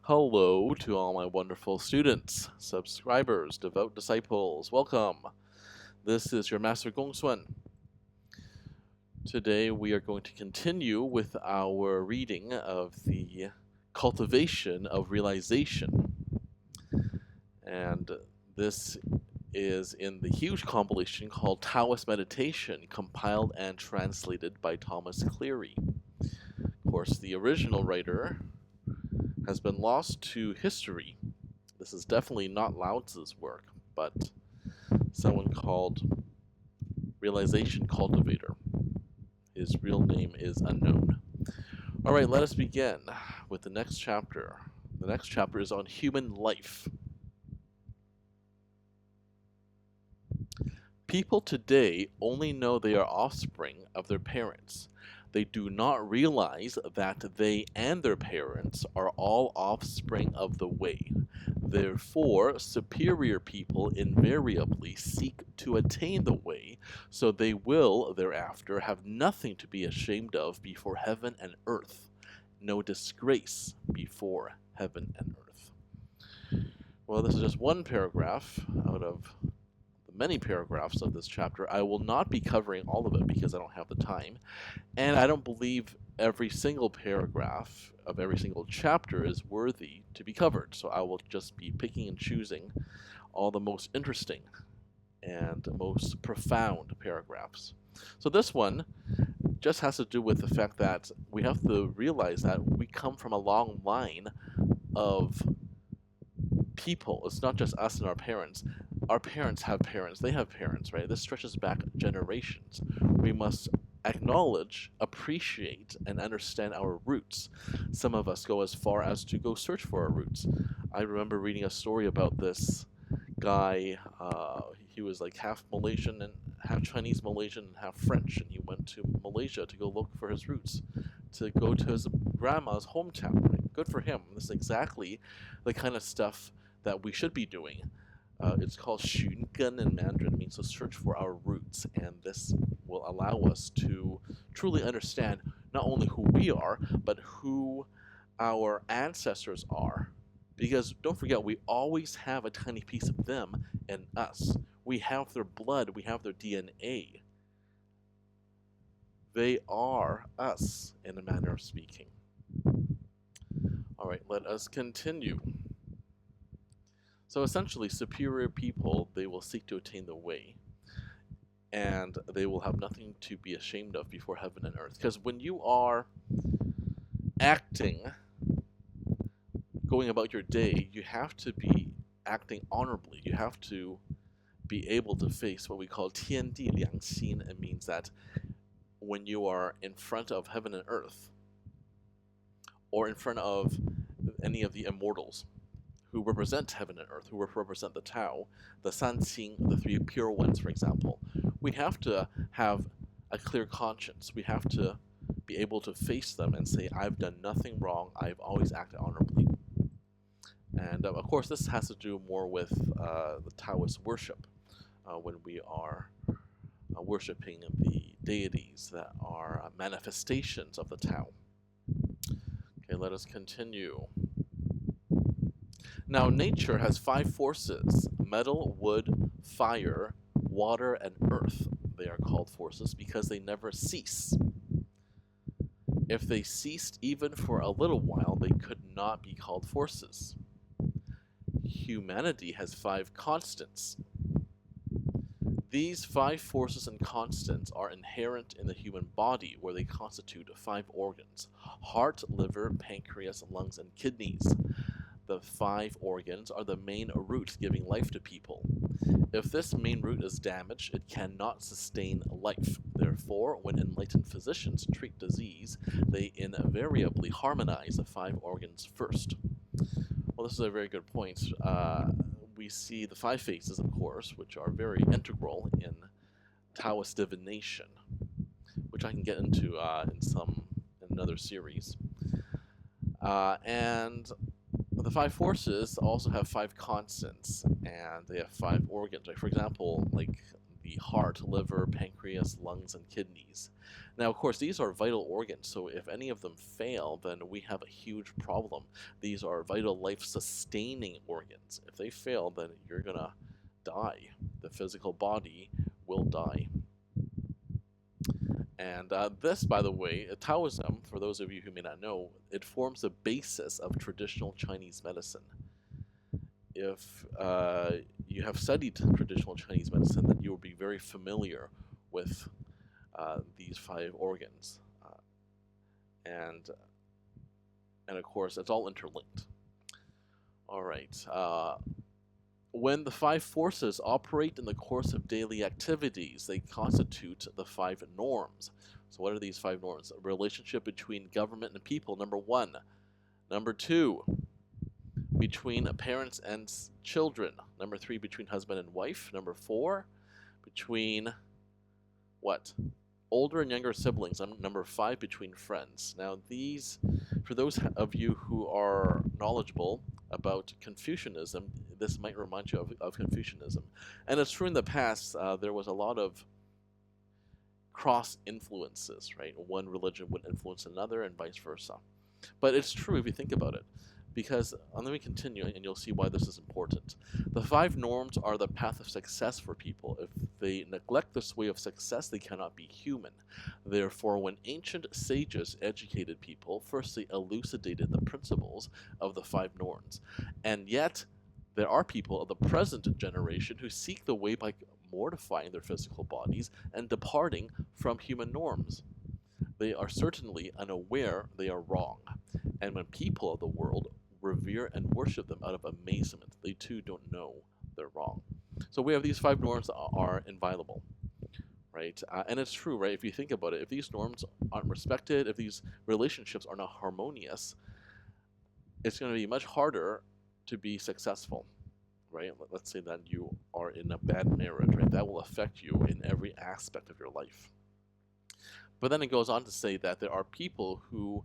Hello to all my wonderful students, subscribers, devout disciples. Welcome. This is your Master GongSun. Today we are going to continue with our reading of the Cultivation of Realization. And this is in the huge compilation called Taoist Meditation, compiled and translated by Cleary. Of course, the original writer has been lost to history. This is definitely not Lao Tzu's work, but someone called Realization Cultivator. His real name is unknown. All right, let us begin with the next chapter. The next chapter is on human life. People today only know they are offspring of their parents. They do not realize that they and their parents are all offspring of the way. Therefore, superior people invariably seek to attain the way, so they will thereafter have nothing to be ashamed of before heaven and earth, no disgrace before heaven and earth. Well, this is just one paragraph out of many paragraphs of this chapter. I will not be covering all of it because I don't have the time, and I don't believe every single paragraph of every single chapter is worthy to be covered, so I will just be picking and choosing all the most interesting and most profound paragraphs. So this one just has to do with the fact that we have to realize that we come from a long line of people. It's not just us and our parents. Our parents have parents, they have parents, right? This stretches back generations. We must acknowledge, appreciate, and understand our roots. Some of us go as far as to go search for our roots. I remember reading a story about this guy. He was like half Malaysian and half Chinese Malaysian and half French, and he went to Malaysia to go look for his roots, to go to his grandma's hometown. Right? Good for him. This is exactly the kind of stuff that we should be doing. It's called 寻根 in Mandarin. It means to search for our roots, and this will allow us to truly understand not only who we are, but who our ancestors are. Because don't forget, we always have a tiny piece of them in us. We have their blood, we have their DNA. They are us, in a manner of speaking. All right, let us continue. So essentially, superior people, they will seek to attain the way, and they will have nothing to be ashamed of before heaven and earth. Because when you are acting, going about your day, you have to be acting honorably. You have to be able to face what we call 天地良心. It means that when you are in front of heaven and earth, or in front of any of the immortals, who represent heaven and earth, who represent the Tao, the Sanqing, the three pure ones, for example, we have to have a clear conscience. We have to be able to face them and say, I've done nothing wrong, I've always acted honorably. And of course, this has to do more with the Taoist worship, when we are worshiping the deities that are manifestations of the Tao. Okay, let us continue. Now, nature has 5 forces: metal, wood, fire, water, and earth. They are called forces because they never cease. If they ceased even for a little while, they could not be called forces. Humanity has 5 constants. These 5 forces and constants are inherent in the human body, where they constitute 5 organs: heart, liver, pancreas, lungs, and kidneys. The 5 organs are the main root giving life to people. If this main root is damaged, it cannot sustain life. Therefore, when enlightened physicians treat disease, they invariably harmonize the 5 organs first. Well, this is a very good point. We see the 5 phases, of course, which are very integral in Taoist divination, which I can get into in another series. And the 5 forces also have 5 constants, and they have 5 organs. Like, for example, like the heart, liver, pancreas, lungs, and kidneys. Now, of course, these are vital organs, so if any of them fail, then we have a huge problem. These are vital life-sustaining organs. If they fail, then you're gonna die. The physical body will die. And this, by the way, Taoism, for those of you who may not know, it forms the basis of traditional Chinese medicine. If you have studied traditional Chinese medicine, then you will be very familiar with these 5 organs. And of course, it's all interlinked. All right. When the 5 forces operate in the course of daily activities, they constitute the 5 norms. So what are these 5 norms? A relationship between government and people, number 1. Number 2, between parents and children. Number 3, between husband and wife. Number 4, between what? Older and younger siblings. Number 5, between friends. Now these, for those of you who are knowledgeable about Confucianism, this might remind you of Confucianism. And it's true in the past, there was a lot of cross influences, right? One religion would influence another and vice versa. But it's true if you think about it. Because, let me continue and you'll see why this is important. The 5 norms are the path of success for people. If they neglect this way of success, they cannot be human. Therefore, when ancient sages educated people, first they elucidated the principles of the 5 norms. And yet, there are people of the present generation who seek the way by mortifying their physical bodies and departing from human norms. They are certainly unaware they are wrong. And when people of the world revere and worship them out of amazement, they too don't know they're wrong. So we have these 5 norms that are inviolable, right? And it's true, right? If you think about it, if these norms aren't respected, if these relationships are not harmonious, it's going to be much harder to be successful, right? Let's say that you are in a bad marriage, right? That will affect you in every aspect of your life. But then it goes on to say that there are people who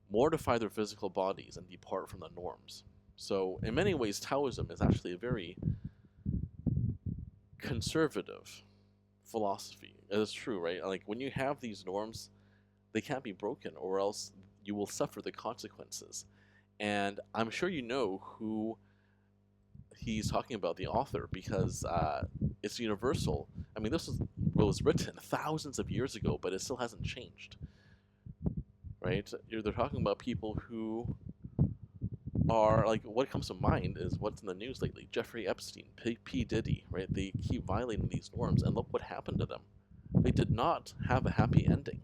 mortify their physical bodies and depart from the norms. So in many ways, Taoism is actually a very conservative philosophy. It is true, right? Like when you have these norms, they can't be broken or else you will suffer the consequences. And I'm sure you know who he's talking about, the author, because it's universal. I mean, this was written thousands of years ago, but it still hasn't changed. Right? They're talking about people who are, like, what comes to mind is what's in the news lately. Jeffrey Epstein, P. Diddy, right? They keep violating these norms, and look what happened to them. They did not have a happy ending.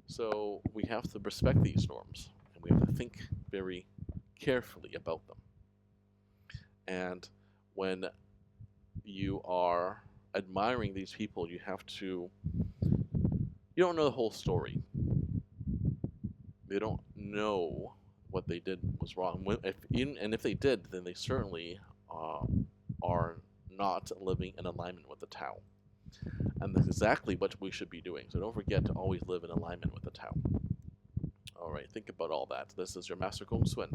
So we have to respect these norms, and we have to think very carefully about them. And when you are admiring these people, you have to, you don't know the whole story. They don't know what they did was wrong. And if they did, then they certainly are not living in alignment with the Tao. And that's exactly what we should be doing. So don't forget to always live in alignment with the Tao. All right, think about all that. This is your Master GongSun.